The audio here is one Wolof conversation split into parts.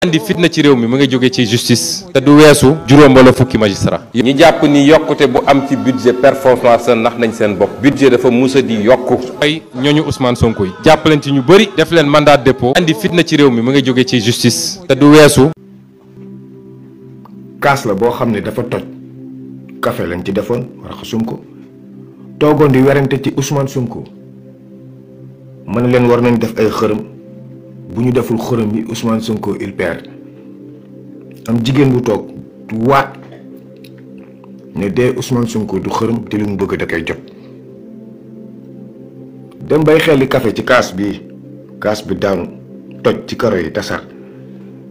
andi fitna ci réew mi mu ngi jóge ci justice te du weesu juróom wala fukki magistrat ñi jàpp ni yokkute bu am ci budget performance ndax nañ seen bopp budget dafa musa di yokku ay ñooñu Ousmane Sonko yi jàpp leen ci ñu bëri def leen mandat de dépôt andi fitna ci réew mi mu ngi jóge ci justice te du weesu kaas la boo xam ne dafa toj café lañ ci defoon raxasuñ ko toogoon di werante ci Ousmane Sonko mën leen war nañ def ay xërëm bu ñu deful xërëm yi Ousmane Sonko il perd am jigéen bu toog waat ne dee Ousmane Sonko du xërëm te li mu bëgg da koy jot dem bay xelli café ci kaas bi daanu toj ci karo yi tasar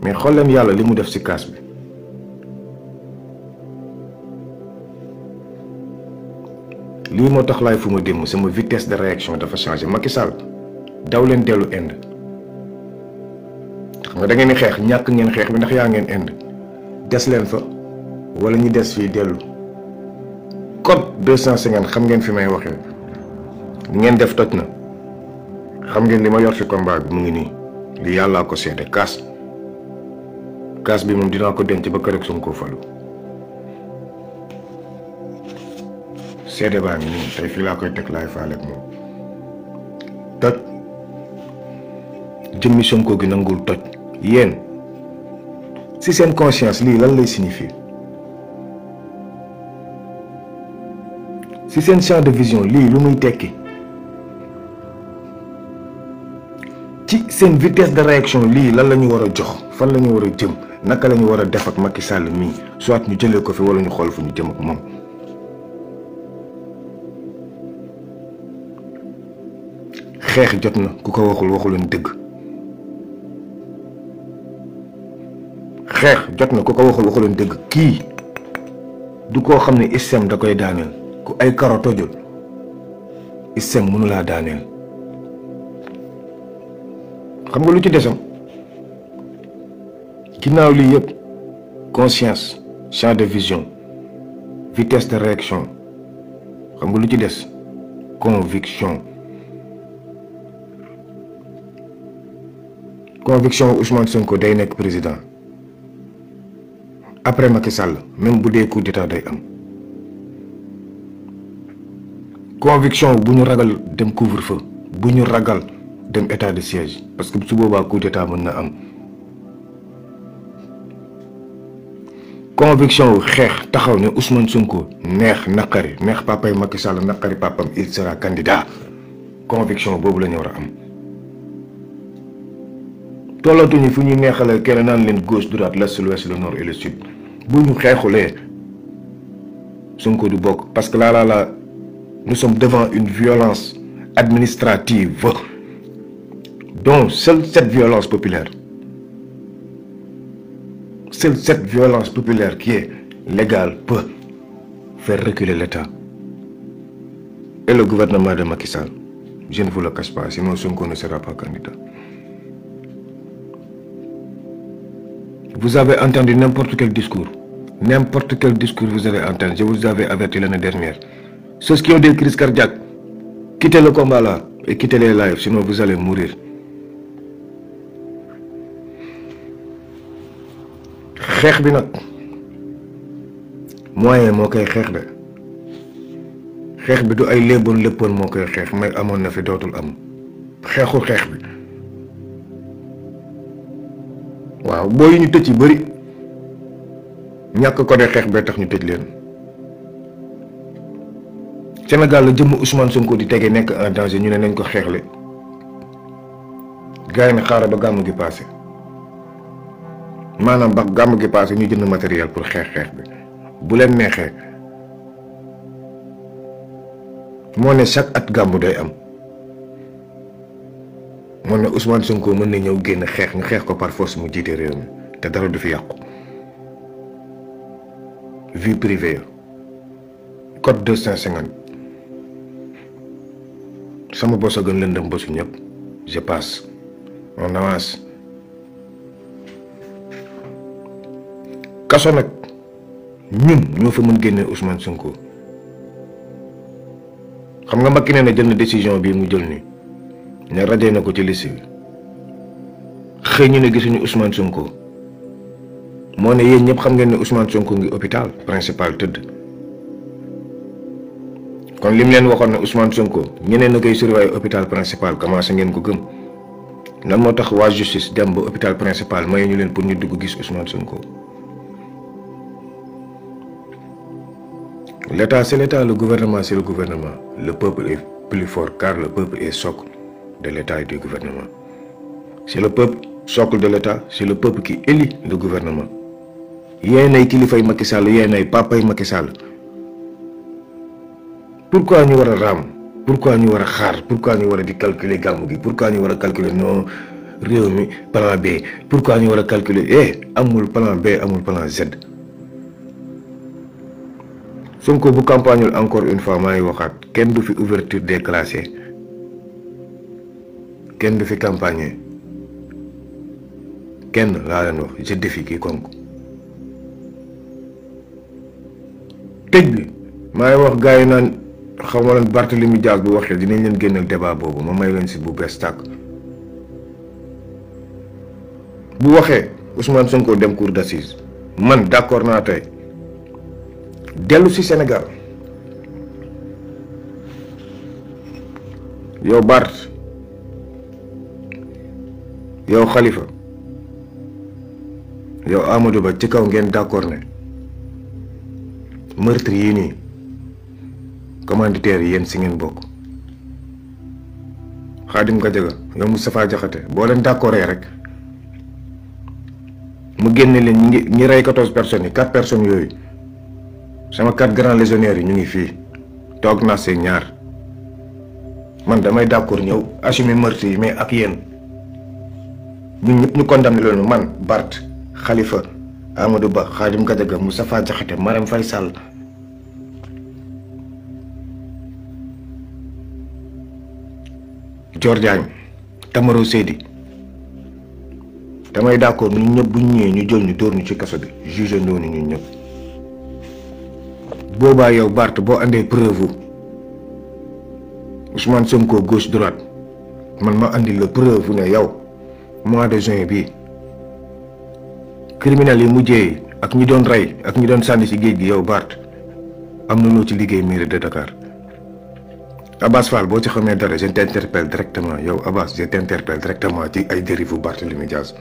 mais xool leen yàlla li mu def ci kaas bi lii moo tax laay fu ma démb sama vitesse de réaction dafa changé Macky Sall daw leen dellu Inde xam nga da ngeen di xeex ñàkk ngeen xeex bi ndax yaa ngeen Inde des leen fa wala ñu des fii dellu code 250 xam ngeen fi may waxee li ngeen def toj na xam ngeen li ma yor ci combat bi mu ngi nii li yàllaa ko seede kaas bi moom dinaa ko denc ba kër ak Sonko falu seede baa ngi nii tey fii laa koy teg laay faale ak moom toj jëmmi Sonko gi nangul toj yéen si seen conscience lii lan lay signifier si seen champ de vision lii lu muy tekki ci seen vitesse de réaction lii lan la ñu war a jox fan la ñu war a jëm naka la ñu war a def ak Macky Sall mii soit ñu jëlee ko fi wala ñu xool fu ñu jëm ak moom xeex jot na ku ko waxuloon dëgg xeex jot na ku ko waxuloon dëgg kii du koo xam ne ISEM da koy daaneel ku ay karo tojul ISEM mënu laa daaneel xam nga lu ci desam ginnaaw lii yëpp conscience champ de vision vitesse de réaction xam nga lu ci des conviction Ousmane Sonko day nekk président après Macky Sall même bu dee coup d'état day am conviction bu ñu ragal dem couvre-feu bu ñu ragal dem état de siège parce que su boobaa coup d'état mën na am conviction wu xeex taxaw ne Ousmane Sonko neex naqari neex papay Macky Sall naqari papam il sera candidat conviction boobu la ñu war a am tollatuñu fu ñuy neexale kenn naan leen gauche droite l'est l'ouest le nord et le sud bu ñu xeexulee Sonko du bokk parce que là nous sommes devant une violence administrative dont seule cette violence populaire qui est légale peut faire reculer l'État et le gouvernement de Macky Sall. Je ne vous le cache pas, sinon Sonko ne sera pas candidat. Vous avez entendu n'importe quel discours vous avez entendu, je vous avais averti l'année dernière. Ceux qui ont des crises cardiaques, quittez le combat là et quittez les lives, sinon vous allez mourir. xeex bi nag moyen moo koy xeex de xeex bi du ay léppoon moo koy xeex mais amoon na fi dootul am xeexu xeex bi waaw boo yi ñu tëj yi bëri ñàkk ko de xeex bee tax ñu tëj leen Sénégal la jëmm Ousmane Sonko di tege nekk en danger ñu ne nañ ko xeexle gars yi ne xaaral ba gàmmu gi passé maanaam ba gàmmu gi passé ñu jënd matériel pour xeex bi bu leen neexee moo ne chaque at gàmmu day am moo ne Ousmane Sonko mën na ñëw génn xeex ñu xeex ko par force mu jiite réew mi te dara du fi yàqu vie privée code 250 sama bos a gën lëndëm bosu ñëpp je passe on avance kaso nag ñun ñoo fa mën génne Ousmane Sonko xam nga Macky nee na jël na décision bii mu jël nii ne rajee na ko ci liste bi xëy ñu ne gisuñu Ousmane Sonko moo ne yéen ñëpp xam ngeen ne Ousmane Sonko ngi hôpital principal tëdd. kon lim leen waxoon ne Ousmane Sonko ñeneen na koy surveiller hôpital principal commencé ngeen ko gëm lan moo tax waa justice dem ba hôpital principal mayu ñu leen pour ñu dugg gis Ousmane Sonko. L'État c'est l'État, le gouvernement c'est le gouvernement. Le peuple est plus fort car le peuple est socle de l'État et du gouvernement. C'est le peuple socle de l'État, c'est le peuple qui élit le gouvernement. yéen ay kilifay Macky Sall yéen ay papay Macky Sall. Pourquoi ñu war a raam pourquoi ñu war a xaar pourquoi ñu war a di calculer gàmmu gi pourquoi ñu war a calculer non réew mi plan B pourquoi ñu war a calculer amul plan B amul plan Z. Sonko bu campagne encore une fois maa ngi waxaat kenn du fi ouverture des classes kenn du fi campagne kenn laa leen wax je défie quiconque. tëj bi maa ngi wax gars yi naan xaw ma leen Barthélémy Dias bu waxee dinañ leen génneel débat boobu ma may leen si bu bees tàkk. bu waxee Ousmane Sonko dem cour d'assises man d'accord naa tey dellu si Sénégal yow Bart yow Khalifa yow Amadou Ba ci kaw ngeen d'accord ne meurtre yii nii commanditaire yi yéen si ngeen bokk. Khadim Gadiaga yow Moustapha Diakhaté boo leen d'accordee rek mu génne leen ñi rey 14 personnes yi 4 personnes yooyu sama 4 grands légionnaires yi ñu ngi fii toog naa see ñaar man damay d'accord ñëw assumer meurtre yi mais ak yéen ñun ñëpp ñu condamné loolu man Bart Khalifa Amadou Ba Khadim Gadiaga Moustapha Diakhaté Marème Faye Sall Dior Diagne Tamaro Seydi damay d'accord ñun ñëpp bu ñu ñëwee ñu jël ñu dóor ñu ci kaso bi juge ndoo ni ñun ñëpp boobaa yow Bart boo andee preuve Ousmane Sonko gauche droite man ma andi la preuve ne yow mois de juin bii criminels yi mujjee ak ñi doon rey ak ñi doon sànni ci géej gi yow Bart am na loo ci liggéey mairie de Dakar. Abass Fall boo ci xamee dara je t'interpelle directement yow Abass je t'interpelle directement ci ay dérive Barthélémy Dias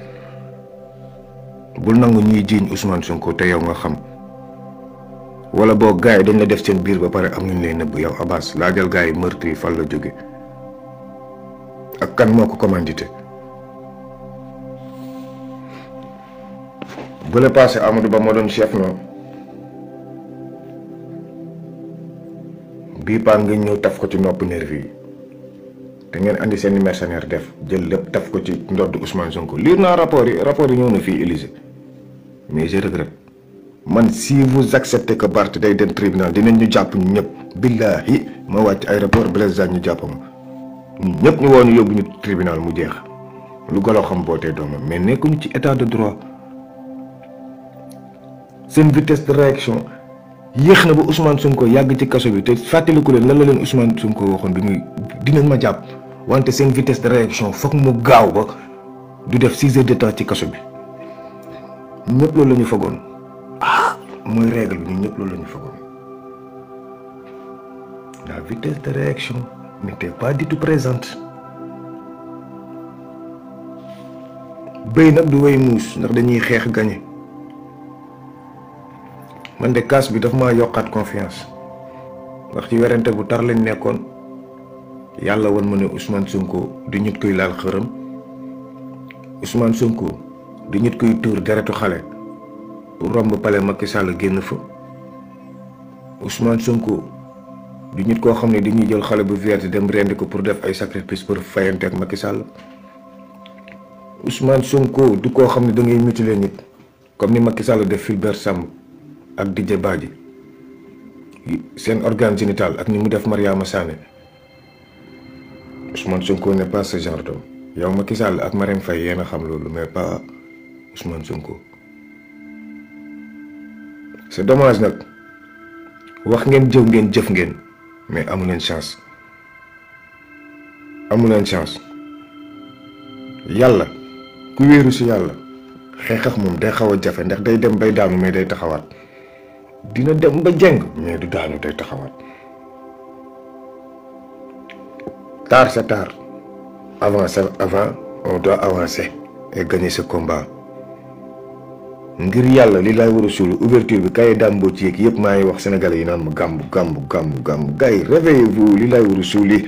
bul nangu ñuy jiiñ Ousmane Sonko te yow nga xam wala boo gars yi dañ la def seen biir ba pare am ñu lay nëbb yow Abass laajal gars yi meurtre yi fan la jóge ak kan moo ko commandité. bu la passé Amadou Ba moo doon chef non bii paa nga ñëw taf ko ci nopp nervi yi te ngeen andi seen mercenaire def jël lépp taf ko ci ndodd Ousmane Sonko lire naa rapport yi ñëw na fii Élysée mais je regrette man si vous acceptez que Bart day dem tribunal dinañ ñu jàpp ñu ñëpp billahi ma wàcc aéroport Blaise Diagne ñu jàpp ma ñu ñëpp ñu woon yóbbu ñu tribunal mu jeex lu golo xam bootee doomam mais nekkuñu ci état de droit seen vitesse de réaction yéex na ba Ousmane Sonko yàgg ci kaso bi te fàttaliku leen lan la leen Ousmane Sonko waxoon bi muy dinañ ma jàpp wante seen vitesse de réaction foog mu gaaw ba du def 6 heures de temps ci kaso bi ñëpp loolu la ñu fagoon mooy règle bi ñun ñëpp loolu la ñu fagoon la vitesse de réaction n'était pas du tout présente. béy nag du way muus ndax dañuy xeex gañe man de kaas bi daf maa yokkaat confiance ndax ci werante bu tar lañ nekkoon yàlla wan ma ne Ousmane Sonko du nit koy laal xërëm Ousmane Sonko du nit koy tuur deretu xale pour romb pale Macky Sall génn fa Ousmane Sonko du nit koo xam ne dañuy jël xale bu vierge dem rendi ko pour def ay sacrifice pour fayante ak Macky Sall Ousmane Sonko du koo xam ne da ngay mutiler nit comme ni Macky Sall def Fulbert Sambou ak Didier Badji seen organe génital ak ni mu def Mariama Sané Ousmane Sonko n'est pas ce genre d'homme yow Macky Sall ak Marème Faye yéen a xam loolu mais pas Ousmane Sonko. C'est dommage nag wax ngeen jëw ngeen jëf ngeen mais amu leen chance yàlla ku wéeru ci yàlla xeex ak moom day xaw a jafe ndax day dem bay daanu mais day taxawaat dina dem ba jeng mais du daanu day taxawaat. Tard c'est tard. Avant on doit avancer et gagner ce combat. ngir yàlla li laay war a suul ouverture bi kay dàmboo ci yeeg yëpp maa ngi wax sénégalais yi naan ma gàmbu gars yi réveillez-vous li laay war a suuli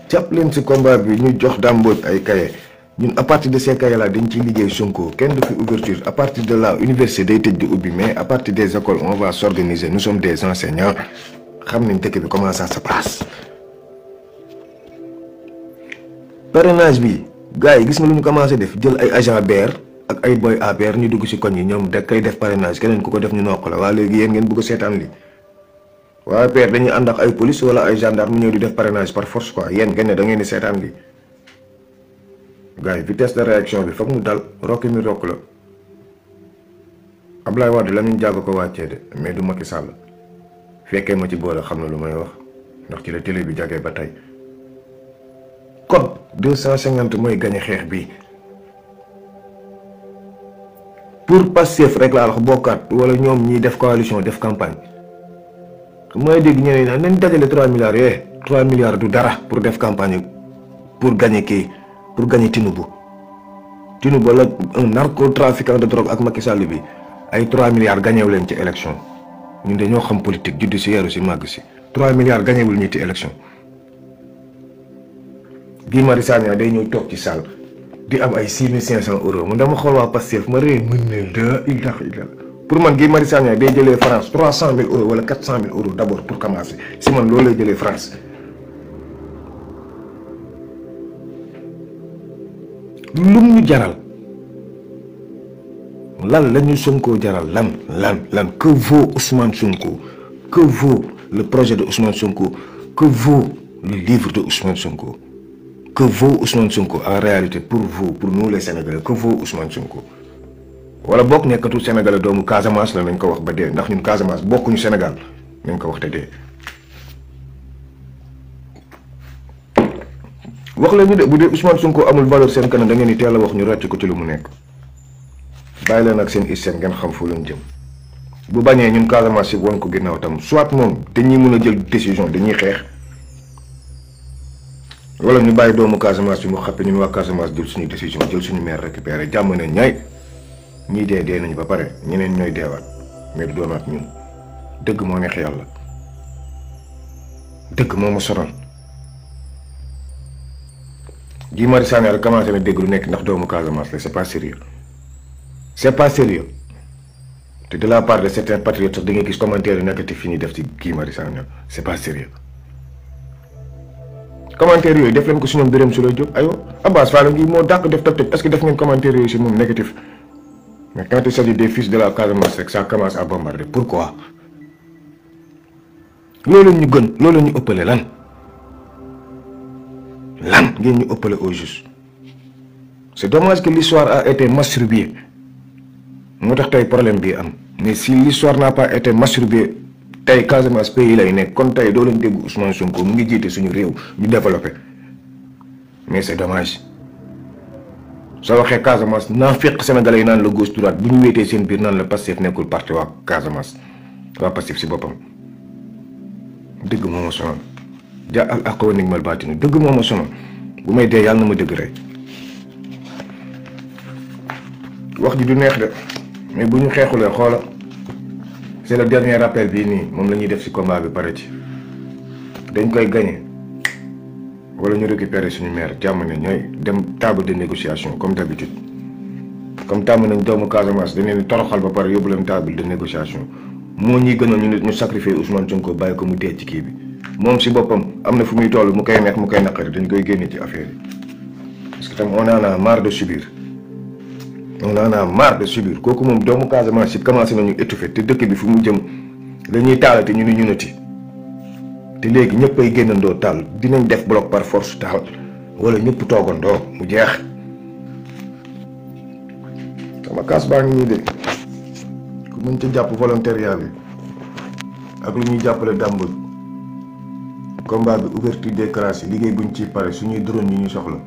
jàpp leen si combat bi ñu jox dàmboo ay kaye ñun à partir de ces cahiers là dañ ciy liggéey Sonko kenn du fi ouverture à partir de là université day tëj di ubbi mais à partir des écoles on va s'organiser nous sommes des enseignants xam nañ dëkk bi comment ça se passe. parrainage bi gars yi gis nga lu ñu commencé def jël ay agent BR ak ay boy APR ñu dugg ci koñ yi ñoom da koy def parrainage keneen ku ko def ñu noq la waa léegi yéen ngeen bëgg a seetaan li waa APR dañuy ànd ak ay police wala ay gendarme ñëw di def parrainage par force quoi yéen ngeen ne da ngeen di seetaan li gars yi vitesse de réaction bi foog mu dal rokki mi rokk la Ablaye Wade la ñu jàgg ko wàccee de mais du Macky Sall fekkee ma ci boole xam na lu may wax ndax ci la télé bi jagee ba tey code 250 mooy gañe xeex bi pour Pastef rek laa wax bokkaat wala ñoom ñiy def coalition def campagne mooy dégg ñeneen ñi nañ dajale 3 milliards yooyu 3 milliards du dara pour def campagne pour gagner kii pour gagner Tinubu la un narcotrafiquant de drogue ak Macky Sall bi ay 3 milliards gagnéwu leen ci élection ñun dañoo xam politique juddu si yeeru si màgg si 3 milliards gagnéwul ñi ci élection. Guy Marius Sagna day ñëw toog ci salle di am ay 6500 euros man dama xool waa Pastef ma réer mën ne la ilaha illallah pour man Guy Marius Sagna day jëlee France 300 000 euros wala 400 000 euros d'abord pour commencer si man loolu lay jëlee France. lum ñu jaral lan la ñu Sonko jaral lan que vaut Ousmane Sonko que vaut le projet de Ousmane Sonko que vaut le livre de Ousmane Sonko. Que vaut Ousmane Sonko en réalité pour vous pour nous les Sénégalais que vaut Ousmane Sonko wala bokk nekkatul Sénégalais doomu Casamance la nañ ko wax ba dee ndax ñun Casamance bokkuñu Sénégal nañ ko wax te dee. wax la ñu de bu dee Ousmane Sonko amul valeur seen kanam da ngeen di teel a wax ñu ràcc ko ci lu mu nekk bàyyi leen ak seen hygiène ngeen xam fu leen jëm bu bañee ñun Casamance si won ko ginnaaw tam soit moom dañuy mën a jël décision dañuy xeex. wala ñu bàyyi doomu Casamance bi mu xappe ñun waa Casamance jël suñu décision jël suñu maire récupéré jàmm ne ñaay ñii dee nañu ba pare ñeneen ñooy deewaat mais du doonaat ñun dëgg moo neex yàlla dëgg moo ma sonal Guy Marius Sagna rek commencé na dégg lu nekk ndax doomu Casamance la c'est pas sérieux te de la part de certains patriotes sax da ngay gis commentaire yu négatif fi ñuy def ci Guy Marius Sagna c'est pas sérieux commentaire yooyu def leen ko si ñoom Birame Souleye Diop aywa Abbas Fall ngi moo dàq def toj est-ce que def ngeen commentaire yooyu si moom négatif mais quand il s'agit des fils de la Casamance rek ça commence à bombarder pourquoi loolu ñu gën loolu ñu ëppale lan ngeen ñu ëppale au juste c'est dommage que l'histoire a été masturbée moo tax tey problème bi am mais si l'histoire n'a pas été masturbée tey Casamance pays lay nekk kon tey doo leen dégg Ousmane Sonko mu ngi jiite suñu réew ñu développé mais c'est dommage soo waxee Casamance naa fekk sénégalais yi naan la gauche droite bu ñu wéetee seen biir naan la Pastef nekkul parti waa Casamance waa Pastef si boppam dëgg moo ma sonal ja ak aqwa nigmal baatinu dëgg moo ma sonal bu may dee yàlla na ma dëgg rek wax ji du neex de mais bu ñu xeexulee xoola c'est le dernier rappel bii nii moom la ñuy def ci combat bi pare ci dañ koy gagner wala ñu récupérer suñu maire jàmm ne ñooy dem table de négociation comme d'habitude comme tàmm nañ doomu Casamance dañ leen di toroxal ba pare yóbbu leen table de négociation moo ñuy gënoon ñu sacrifier Ousmane Sonko bàyyi ko mu dee ci kii bi moom ci boppam am na fu muy toll mu koy neex mu koy naqari dañ koy génne ci affaire yi parce que tam on en a marre de subir. on en a marre de subir kooku moom doomu Casamance si commencé nañu étouffer te dëkk bi fu mu jëm dañuy taalate ñu ni ñunati te léegi ñëpp ay génnandoo taal dinañ def bloc par force taal wala ñëpp toogandoo mu jeex sama kaas baa ngi nii de ku mën ci jàpp volontariat bi ak lu ñuy jàppale dàmbul combat bi ouverture des classes yi liggéey buñ ci pare suñuy drone yi ñu soxla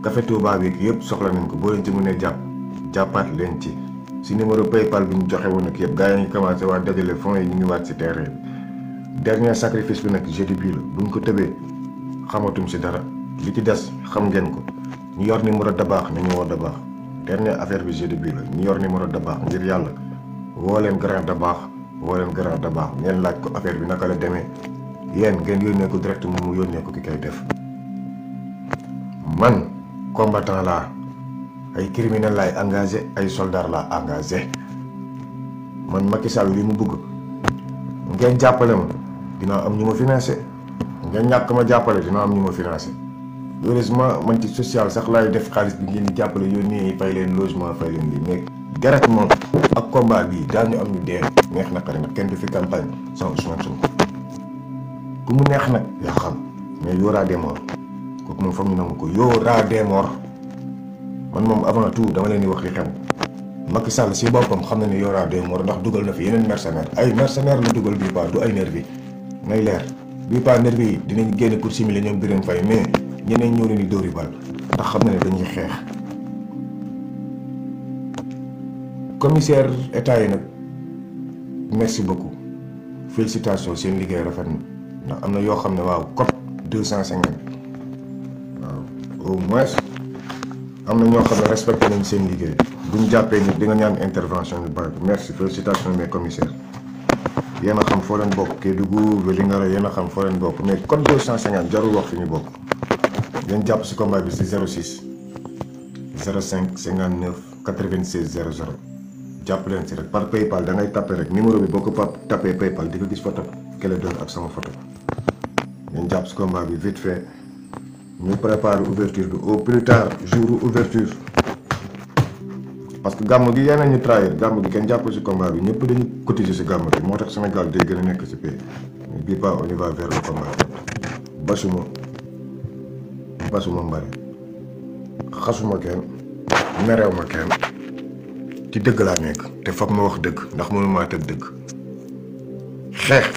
Café Touba bi yëpp soxla nañ ko boo leen ci mënee jàppaat leen ci si numéro PayPal bi ñu joxe woon ak yëpp gars yi ñu commencé waat dajale fonds yi ñu ngi waat si terrain bi dernier sacrifice bi nag jeudi bii la buñ ko tëbee xamatum si dara li ci des xam ngeen ko ñu yor numéro Dabakh nañu woo Dabakh dernière affaire bi jeudi bii la ñu yor numéro Dabakh ngir yàlla woo leen grand Dabakh ngeen laaj ko affaire bi naka la demee yéen ngeen yónnee ko direct moom mu yónnee ko ki koy def man combattant laa ay criminel laay engagé ay soldat laa engagé man Macky Sall li mu bëgg ngeen jàppale ma dinaa am ñu ma financé ngeen ñàkk ma jàppale dinaa am ñu ma financé heureusement man ci social sax laay def xaalis bi ngeen di jàppale yónnee fay leen logement fay leen lii mais deret moom ak combat bii daañu am ñu dee neex na xari nag kenn du fi campagne sans Ousmane Sonko ku mu neex nag yaa xam mais y aura des morts kooku moom foog ñu nangu ko y aura des morts man moom avant tout dama leen di wax li xew Macky Sall si boppam xam na ne y aura des morts ndax dugal na fi yeneen mercenaires ay mercenaires la dugal bii pas du ay nervi ngay leer bii pas nervi yi dinañ génn pour simuler ñoom Birame Faye mais ñeneen ñoo leen di dóori bal ndax xam na ne dañuy xeex commissaire état yi nag merci beaucoup félicitations seen liggéey rafet na ndax am na yoo xam ne waaw code 250 waaw au moins am na ñoo xam ne respecté nañ seen liggéey bu ñu jàppee nit di nga ñaan intervention yu bari merci félicitations mes commissaires yéen a xam foo leen bokk Kédougou Vélingara yéen a xam foo leen bokk mais code 250 jarul wax fi ñu bokk ngeen jàpp si combat bi si 06 05 59 96 00 jàpp leen si rek par PayPal da ngay tapé rek numéro bi boo ko tapé PayPal di nga gis photo kële doon ak sama photo ngeen jàpp si combat bi vite fait ñu préparer ouverture bi au plus tard jour ouverture parce que gàmm gi yeneen ñu trahir gàmm gi kenn jàpp si combat bi ñëpp dañu cotiser si gàmm gi moo tax Sénégal day gën a nekk si pays mais bii pas on y va vers le combat basuma mbari xasuma kenn merew ma kenn ci dëgg laa nekk te foog ma wax dëgg ndax mënu maa tëdd dëgg xeex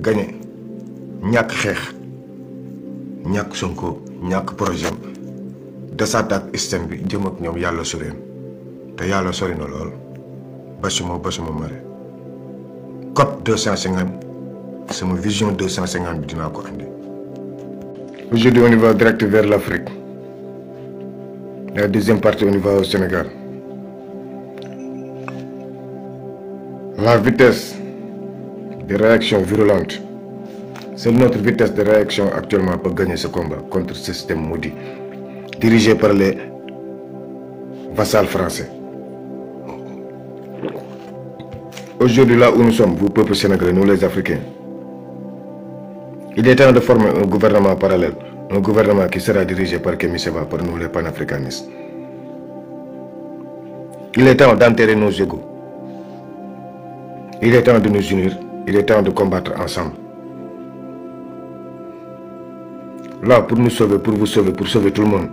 gañe ñàkk xeex ñàkk Sonko ñàkk projet desaat ak système bi jëm ak ñoom yàlla soreen te yàlla sori na lool basuma mare code 250 sama vision 250 bi dinaa ko andi. Aujourd'hui on y va direct vers l'Afrique la deuxième partie on y va au Sénégal. La vitesse de réaction virulente, c'est notre vitesse de réaction actuellement pour gagner ce combat contre ce système maudit, dirigé par les vassals français. Aujourd'hui, là où nous sommes, vous peuple sénégalais, nous les Africains, il est temps de former un gouvernement parallèle, un gouvernement qui sera dirigé par Kémi Séba, par nous les panafricanistes. Il est temps d'enterrer nos égos. Il est temps de nous unir, il est temps de combattre ensemble. Là, pour nous sauver, pour vous sauver, pour sauver tout le monde,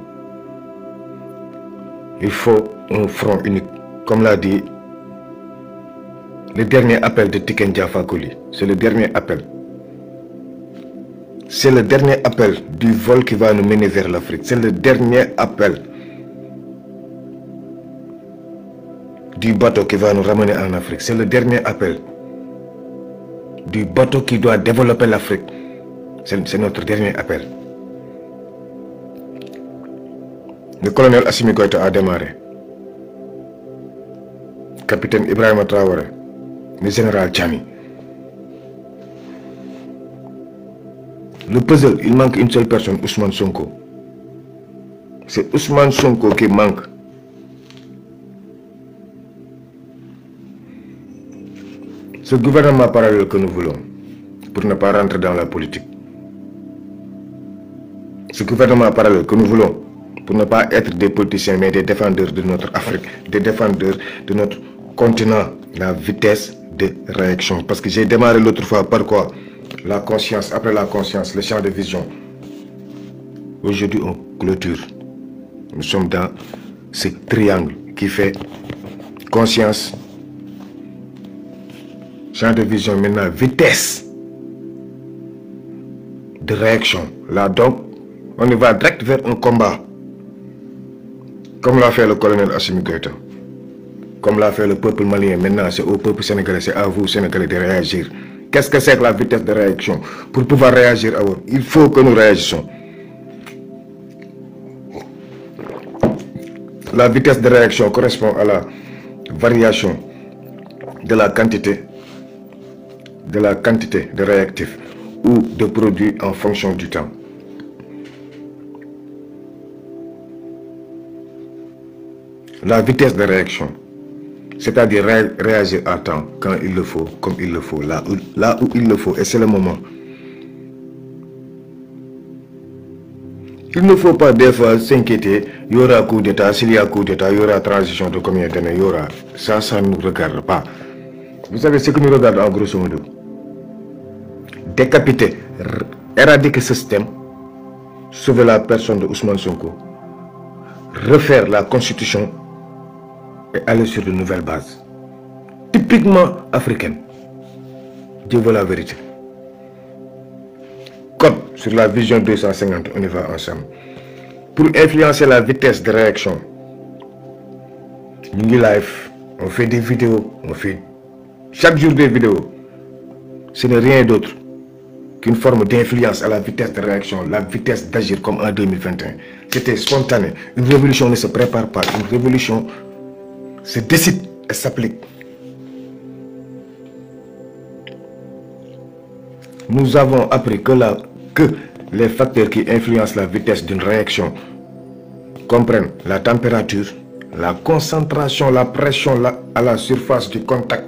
il faut un front unique. Comme l'a dit le dernier appel de Tiken Jah Fakoly, c'est le dernier appel. C'est le dernier appel du vol qui va nous mener vers l'Afrique. C'est le dernier appel du bateau qui va nous ramener en Afrique. C'est le dernier appel du bateau qui doit développer l'Afrique. C'est notre dernier appel. Le colonel Assimi Goïta a démarré. Capitaine Ibrahima Traoré, le général Tchani. Le puzzle, il manque une seule personne, Ousmane Sonko. C'est Ousmane Sonko qui manque. Ce gouvernement parallèle que nous voulons, pour ne pas rentrer dans la politique. Ce gouvernement parallèle que nous voulons, pour ne pas être des politiciens, mais des défendeurs de notre Afrique, des défendeurs de notre continent, la vitesse de réaction. Parce que j'ai démarré l'autre fois par quoi? La conscience, après la conscience, le champ de vision. Aujourd'hui, on clôture. Nous sommes dans ce triangle qui fait conscience, champ de vision, maintenant vitesse de réaction. Là donc, on y va direct vers un combat. Comme l'a fait le colonel Assimi Goïta, comme l'a fait le peuple malien, maintenant c'est au peuple sénégalais, c'est à vous Sénégalais de réagir. Qu'est-ce que c'est que la vitesse de réaction? Pour pouvoir réagir, il faut que nous réagissons. La vitesse de réaction correspond à la variation de la quantité de réactifs ou de produits en fonction du temps. La vitesse de réaction, c'est-à-dire réagir à temps, quand il le faut, comme il le faut, là où il le faut, et c'est le moment. Il ne faut pas des fois s'inquiéter, il y aura coup d'État, s'il y a coup d'État, il y aura transition de combien d'années, il y aura. Ça ne nous regarde pas. Vous savez ce que nous regarde en grosso modo? Décapiter, éradiquer ce système, sauver la personne de Ousmane Sonko, refaire la constitution et aller sur de nouvelles bases. Typiquement africaines. Dieu veut la vérité. Code sur la vision 250, on y va ensemble. Pour influencer la vitesse de réaction, nous live, on fait des vidéos, on fait chaque jour des vidéos. Ce n'est rien d'autre qu'une forme d'influence à la vitesse de réaction, la vitesse d'agir comme en 2021. C'était spontané. Une révolution ne se prépare pas. Une révolution se décide et s'applique. Nous avons appris que les facteurs qui influencent la vitesse d'une réaction comprennent la température, la concentration, la pression à la surface du contact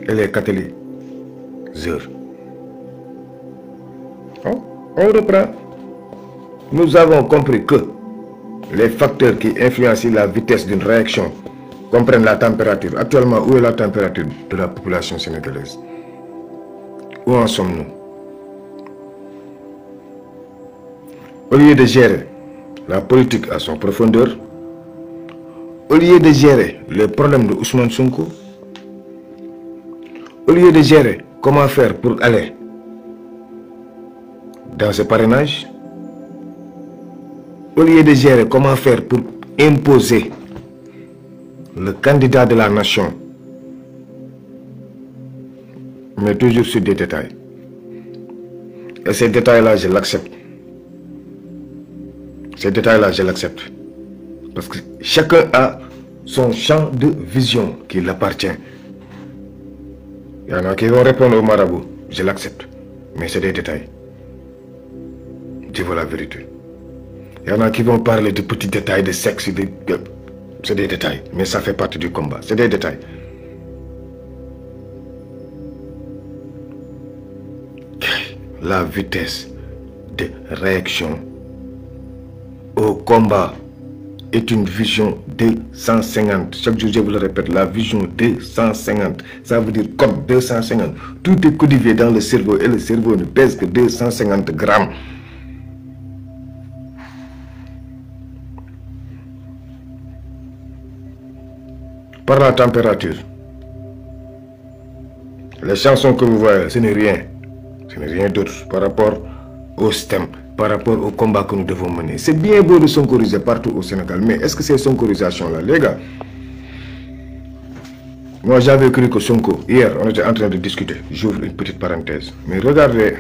et les catalyseurs. On reprend. Nous avons compris que les facteurs qui influencent la vitesse d'une réaction comprennent la température. Actuellement, où est la température de la population sénégalaise? Où en sommes-nous? Au lieu de gérer la politique à son profondeur, au lieu de gérer les problèmes de Ousmane Sonko, au lieu de gérer comment faire pour aller dans ce parrainage, au lieu de gérer comment faire pour imposer le candidat de la nation, mais toujours sur des détails. Et ces détails-là, je l'accepte. Ces détails-là, je l'accepte. Parce que chacun a son champ de vision qui l'appartient. Il y en a qui vont répondre au marabout, je l'accepte. Mais c'est des détails. Je veux la vérité. Il y en a qui vont parler de petits détails, de sexe, c'est des détails. Mais ça fait partie du combat. C'est des détails. La vitesse de réaction au combat est une vision 250. Chaque jour, je vous le répète, la vision 250. Ça veut dire code 250. Tout est codifié dans le cerveau et le cerveau ne pèse que 250 grammes. Par la température, les chansons que vous voyez, ce n'est rien. Ce n'est rien d'autre par rapport au système, par rapport au combat que nous devons mener. C'est bien beau de sonkoriser partout au Sénégal, mais est-ce que ces sonkorisations-là, les gars, moi j'avais cru que Sonko, hier on était en train de discuter, j'ouvre une petite parenthèse, mais regardez